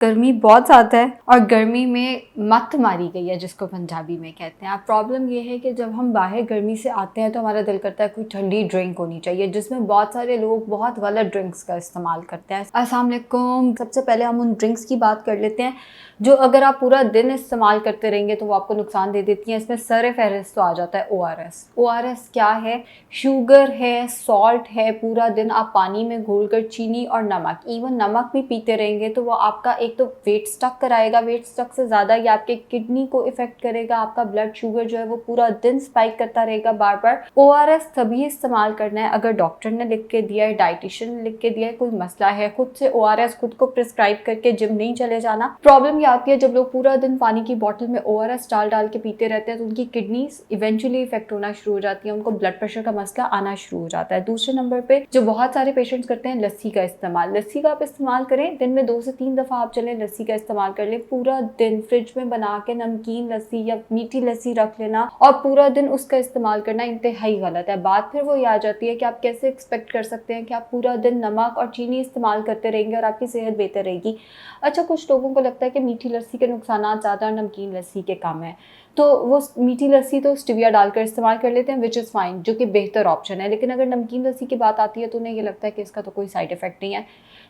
गर्मी बहुत ज़्यादा है और गर्मी में मत मारी गई है जिसको पंजाबी में कहते हैं। अब प्रॉब्लम ये है कि जब हम बाहर गर्मी से आते हैं तो हमारा दिल करता है कोई ठंडी ड्रिंक होनी चाहिए, जिसमें बहुत सारे लोग बहुत गलत ड्रिंक्स का इस्तेमाल करते हैं। अस्सलाम वालेकुम। सबसे पहले हम उन ड्रिंक्स की बात कर लेते हैं जो अगर आप पूरा दिन इस्तेमाल करते रहेंगे तो वो आपको नुकसान दे देती हैं। इसमें सर फहरिस्त तो आ जाता है ORS। ORS क्या है? शुगर है, सॉल्ट है। पूरा दिन आप पानी में घोलकर चीनी और नमक, इवन नमक भी पीते रहेंगे तो वो आपका एक तो वेट स्टक कराएगा, वेट स्टक से ज़्यादा ये आपके किडनी को इफेक्ट करेगा। आपका ब्लड शुगर जो है वो पूरा दिन स्पाइक करता रहेगा बार बार। ORS तभी इस्तेमाल करना है अगर डॉक्टर ने लिख के दिया है, डाइटिशियन ने लिख के दिया है, कोई मसला है। खुद से ORS खुद को प्रिस्क्राइब करके जिम नहीं चले जाना। प्रॉब्लम ये आती है जब लोग पूरा दिन पानी की बोतल में ORS डाल डाल के पीते रहते हैं तो उनकी किडनीज इवेंचुअली इफेक्ट होना शुरू हो जाती है, उनको ब्लड प्रेशर का मसला आना शुरू हो जाता है। दूसरे नंबर पे जो बहुत सारे पेशेंट्स करते हैं लस्सी का इस्तेमाल। लस्सी का आप इस्तेमाल करें, दिन में 2 से 3 दफ़ा आप चलें लस्सी का इस्तेमाल कर लें। पूरा दिन फ्रिज में बना के नमकीन लस्सी या मीठी लस्सी रख लेना और पूरा दिन उसका इस्तेमाल करना इंतहाई गलत है। बात फिर वो ये आ जाती है कि आप कैसे एक्सपेक्ट कर सकते हैं कि आप पूरा दिन नमक और चीनी इस्तेमाल करते रहेंगे और आपकी सेहत बेहतर रहेगी। अच्छा, कुछ लोगों को लगता है कि मीठी लस्सी के नुकसान ज़्यादा और नमकीन लस्सी के कम है, तो वो मीठी लस्सी तो स्टीविया डालकर इस्तेमाल कर लेते हैं, विच इज़ फाइन, जो कि बेहतर ऑप्शन है। लेकिन अगर नमकीन लस्सी की बात आती है तो उन्हें ये लगता है कि इसका तो कोई साइड इफेक्ट नहीं है।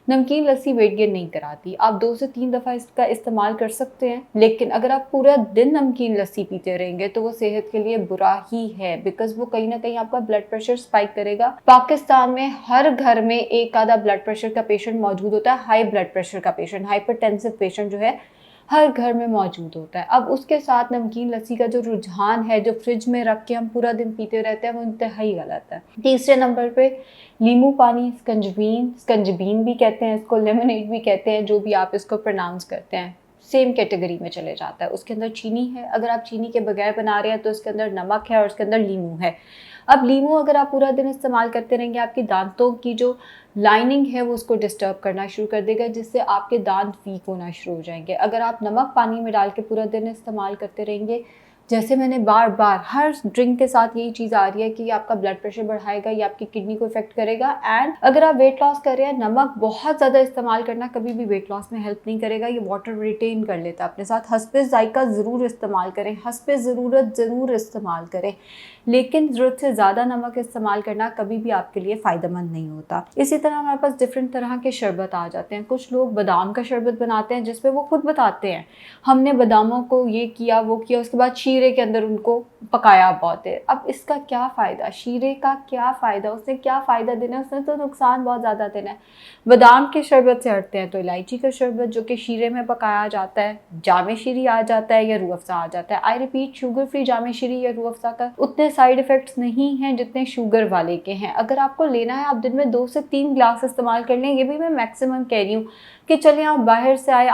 नमकीन लस्सी वेट गेन नहीं कराती। आप 2 से 3 दफ़ा इसका इस्तेमाल कर सकते हैं, लेकिन अगर आप पूरा दिन नमकीन लस्सी पीते रहेंगे तो वो सेहत के लिए बुरा ही है, बिकॉज वो कहीं ना कहीं आपका ब्लड प्रेशर स्पाइक करेगा। पाकिस्तान में हर घर में एक आधा ब्लड प्रेशर का पेशेंट मौजूद होता है। हाई ब्लड प्रेशर का पेशेंट, हाइपरटेंसिव पेशेंट जो है हर घर में मौजूद होता है। अब उसके साथ नमकीन लस्सी का जो रुझान है, जो फ्रिज में रख के हम पूरा दिन पीते रहते हैं, वो इंतहाई गलत है। तीसरे नंबर पे नींबू पानी, स्कंजबीन भी कहते हैं इसको, लेमनेड भी कहते हैं, जो भी आप इसको प्रोनाउंस करते हैं, सेम कैटेगरी में चले जाता है। उसके अंदर चीनी है, अगर आप चीनी के बगैर बना रहे हैं तो उसके अंदर नमक है और उसके अंदर लीमू है। अब लीमू अगर आप पूरा दिन इस्तेमाल करते रहेंगे, आपकी दांतों की जो लाइनिंग है वो उसको डिस्टर्ब करना शुरू कर देगा, जिससे आपके दांत वीक होना शुरू हो जाएंगे। अगर आप नमक पानी में डाल के पूरा दिन इस्तेमाल करते रहेंगे, जैसे मैंने बार बार हर ड्रिंक के साथ यही चीज़ आ रही है कि ये आपका ब्लड प्रेशर बढ़ाएगा, ये आपकी किडनी को इफेक्ट करेगा। एंड अगर आप वेट लॉस कर रहे हैं, नमक बहुत ज़्यादा इस्तेमाल करना कभी भी वेट लॉस में हेल्प नहीं करेगा, ये वाटर रिटेन कर लेता है अपने साथ। हस्बे जायका ज़रूर इस्तेमाल करें, हस्बे ज़रूरत ज़रूर इस्तेमाल करें, लेकिन ज़रूरत से ज़्यादा नमक इस्तेमाल करना कभी भी आपके लिए फ़ायदेमंद नहीं होता। इसी तरह हमारे पास डिफरेंट तरह के शरबत आ जाते हैं। कुछ लोग बादाम का शरबत बनाते हैं जिसपे वो खुद बताते हैं हमने बादामों को ये किया वो किया, उसके बाद शीरे के अंदर उनको पकाया बहुत है। अब इसका क्या फ़ायदा? शीरे का क्या फ़ायदा? उसने क्या फ़ायदा देना है? उसने तो नुकसान बहुत ज़्यादा देना है। बादाम के शरबत से हटते हैं तो इलायची का शरबत, जो कि शीरे में पकाया जाता है, जामे शीरी आ जाता है या रूह अफ़ज़ा आ जाता है। आई रिपीट, शुगर फ्री जामे शीरी या रूह अफ़ज़ा का उतने साइड इफ़ेक्ट्स नहीं हैं जितने शुगर वाले के हैं। अगर आपको लेना है, आप दिन में 2 से 3 ग्लास इस्तेमाल कर लें, ये भी मैं मैक्सिमम कह रही हूँ कि चलिए आप बाहर से आए,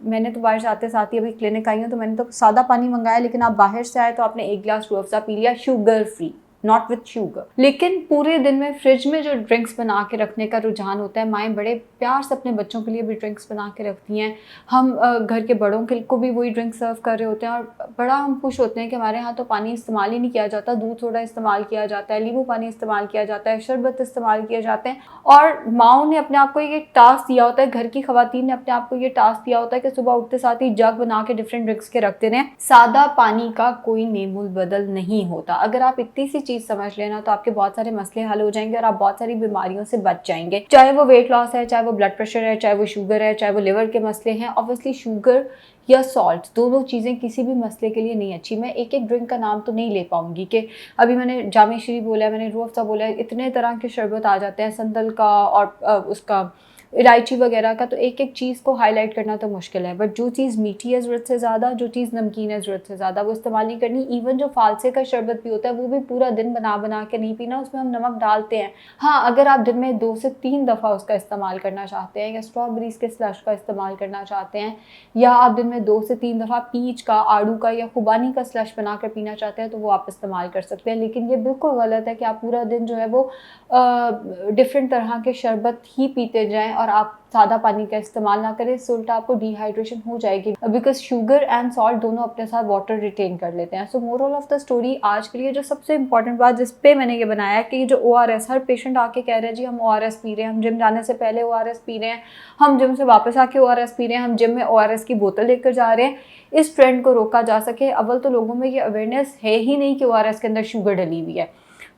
मैंने तो बाहर से आते साथ ही अभी क्लिनिक आई हूँ तो मैंने तो सादा पानी मंगाया, लेकिन आप बाहर से आए तो आपने 1 ग्लास रूह अफ़ज़ा पी लिया, sugar free, not with sugar. लेकिन पूरे दिन में फ्रिज में जो ड्रिंक्स बना के रखने का रुझान होता है, माएँ बड़े प्यार से अपने बच्चों के लिए भी ड्रिंक्स बना के रखती हैं। हम घर के बड़ों के को भी वही ड्रिंक सर्व कर रहे होते हैं और बड़ा हम खुश होते हैं कि हमारे यहाँ तो पानी इस्तेमाल ही नहीं किया जाता, दूध सोडा इस्तेमाल किया जाता है, नींबू पानी इस्तेमाल किया जाता है, शरबत इस्तेमाल किए जाते हैं। और माओ ने अपने आप को ये टास्क दिया होता है, घर की खवातीन ने अपने आप को ये टास्क दिया होता है कि सुबह उठते साथ ही जग बना के डिफरेंट ड्रिंक्स के रखते रहें। सादा पानी का कोई नेमुल बदल नहीं होता। अगर आप इतनी सी चीज़ समझ लेना तो आपके बहुत सारे मसले हल हो जाएंगे और आप बहुत सारी बीमारियों से बच जाएंगे, चाहे वो वेट लॉस है, चाहे वो ब्लड प्रेशर है, चाहे वो शुगर है, चाहे वो लिवर के मसले हैं। ऑब्वियसली शुगर या सॉल्ट, दोनों चीज़ें किसी भी मसले के लिए नहीं अच्छी। मैं एक एक ड्रिंक का नाम तो नहीं ले पाऊंगी कि अभी मैंने जामे शीरी बोला है, मैंने रूह अफ़ज़ा बोला है, इतने तरह के शरबत आ जाते हैं, संदल का और उसका इलायची वगैरह का, तो एक एक चीज़ को हाईलाइट करना तो मुश्किल है। बट जो चीज़ मीठी है ज़रूरत से ज़्यादा, जो चीज़ नमकीन है ज़रूरत से ज़्यादा, वो इस्तेमाल नहीं करनी। इवन जो फालसे का शरबत भी होता है वो भी पूरा दिन बना बना के नहीं पीना, उसमें हम नमक डालते हैं। हाँ, अगर आप दिन में 2 से 3 दफ़ा उसका इस्तेमाल करना चाहते हैं, या स्ट्रॉबेरीज़ के स्लश का इस्तेमाल करना चाहते हैं, या आप दिन में 2 से 3 दफ़ा पीच का, आड़ू का या खुबानी का स्लश बना कर पीना चाहते हैं तो वो आप इस्तेमाल कर सकते हैं। लेकिन ये बिल्कुल गलत है कि आप पूरा दिन जो है वो डिफरेंट तरह के शरबत ही पीते जाएँ और आप सादा पानी का इस्तेमाल ना करें, इससे उल्टा आपको डिहाइड्रेशन हो जाएगी, बिकॉज शुगर एंड सॉल्ट दोनों अपने साथ वाटर रिटेन कर लेते हैं। सो मोरल ऑफ द स्टोरी आज के लिए जो सबसे इंपॉर्टेंट बात जिस पे मैंने ये बनाया है कि जो ORS, हर पेशेंट आके कह रहे हैं जी हम ORS पी रहे हैं, हम जिम जाने से पहले ORS पी रहे हैं, हम जिम से वापस आके ORS पी रहे हैं, हम जिम में ORS की बोतल लेकर जा रहे हैं। इस ट्रेंड को रोका जा सके, अव्वल तो लोगों में ये अवेयरनेस है ही नहीं कि ORS के अंदर शुगर डली हुई है।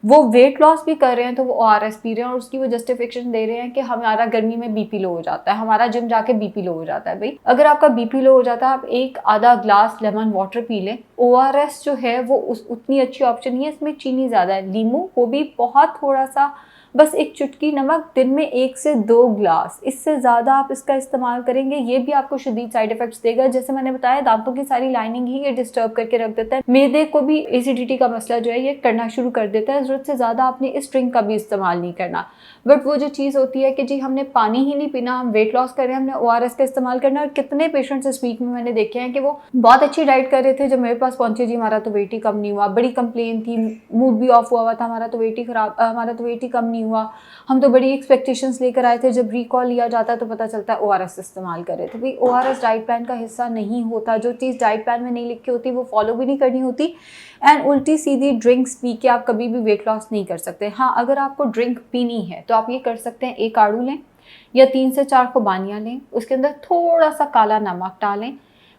वो वेट लॉस भी कर रहे हैं तो वो ORS पी रहे हैं और उसकी वो जस्टिफिकेशन दे रहे हैं कि हमारा गर्मी में BP लो हो जाता है, हमारा जिम जाके BP लो हो जाता है। भाई अगर आपका BP लो हो जाता है, आप एक आधा ग्लास लेमन वाटर पी लें। ORS जो है वो उतनी अच्छी ऑप्शन नहीं है, इसमें चीनी ज़्यादा है, नींबू वो भी बहुत थोड़ा सा, बस एक चुटकी नमक, दिन में 1 से 2 ग्लास, इससे ज़्यादा आप इसका इस्तेमाल करेंगे ये भी आपको शदीद साइड इफेक्ट्स देगा। जैसे मैंने बताया, दांतों की सारी लाइनिंग ही ये डिस्टर्ब करके रख देता है, मैदे को भी एसिडिटी का मसला जो है ये करना शुरू कर देता है। ज़रूरत से ज़्यादा आपने इस ड्रिंक का भी इस्तेमाल नहीं करना। बट वो जो चीज़ होती है कि जी हमने पानी ही नहीं पीना, हम वेट लॉस कर रहे हैं, हमने ORS का इस्तेमाल करना। और कितने पेशेंट्स इस वीक में मैंने देखे हैं कि वो बहुत अच्छी डाइट कर रहे थे, जब मेरे पास पहुंचे जी हमारा तो वेट ही कम नहीं हुआ, बड़ी कंप्लेन थी, मूड भी ऑफ हुआ था, हमारा तो वेट ही कम नहीं हुआ, हम तो बड़ी एक्सपेक्टेशंस लेकर आए थे। जब रिकॉल लिया जाता है तो पता चलता है ORS इस्तेमाल कर रहे थे। भाई ORS डाइट प्लान का हिस्सा नहीं होता, जो चीज़ डाइट प्लान में नहीं लिखी होती वो फॉलो भी नहीं करनी होती। एंड उल्टी सीधी ड्रिंक्स पी के आप कभी भी वेट लॉस नहीं कर सकते। हाँ, अगर आपको ड्रिंक पीनी है तो आप ये कर सकते हैं, एक आड़ू लें या 3 से 4 खुबानियाँ लें, उसके अंदर थोड़ा सा काला नमक डालें,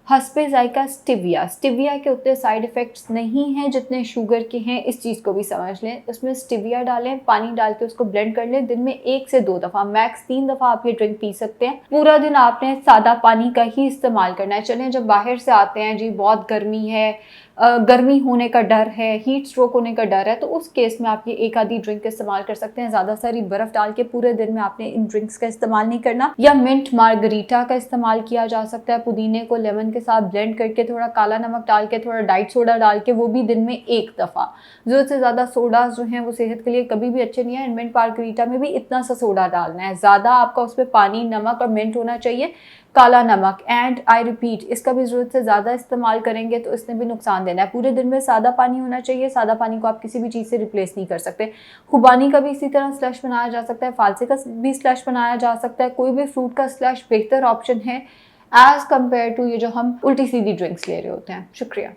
हस्बे जायका स्टिविया के उतने साइड इफ़ेक्ट्स नहीं हैं जितने शुगर के हैं, इस चीज़ को भी समझ लें। उसमें स्टिविया डालें, पानी डाल के उसको ब्लेंड कर लें, दिन में 1 से 2 दफ़ा, मैक्स 3 दफ़ा आप ये ड्रिंक पी सकते हैं। पूरा दिन आपने सादा पानी का ही इस्तेमाल करना है। चलें जब बाहर से आते हैं जी बहुत गर्मी है, गर्मी होने का डर है, हीट स्ट्रोक होने का डर है, तो उस केस में आप ये एक आधी ड्रिंक इस्तेमाल कर सकते हैं। ज़्यादा सारी बर्फ़ डाल के पूरे दिन में आपने इन ड्रिंक्स का इस्तेमाल नहीं करना। या मिंट मार्गरीटा का इस्तेमाल किया जा सकता है, पुदीने को लेमन के साथ ब्लेंड करके, थोड़ा काला नमक डाल के, थोड़ा डाइट सोडा डाल के, वो भी दिन में 1 दफ़ा। ज़रूरत से ज़्यादा सोडाज जो हैं वो सेहत के लिए कभी भी अच्छे नहीं है। मिंट मार्गरीटा में भी इतना सा सोडा डालना है, ज़्यादा आपका उसमें पानी, नमक और मिंट होना चाहिए, काला नमक। एंड आई रिपीट, इसका भी ज़रूरत से ज़्यादा इस्तेमाल करेंगे तो इसने भी नुकसान देना है। पूरे दिन में सादा पानी होना चाहिए, सादा पानी को आप किसी भी चीज़ से रिप्लेस नहीं कर सकते। खुबानी का भी इसी तरह स्लश बनाया जा सकता है, फालसे का भी स्लश बनाया जा सकता है, कोई भी फ्रूट का स्लश बेहतर ऑप्शन है एज़ कम्पेयर टू ये जो हम उल्टी सीधी ड्रिंक्स ले रहे होते हैं। शुक्रिया।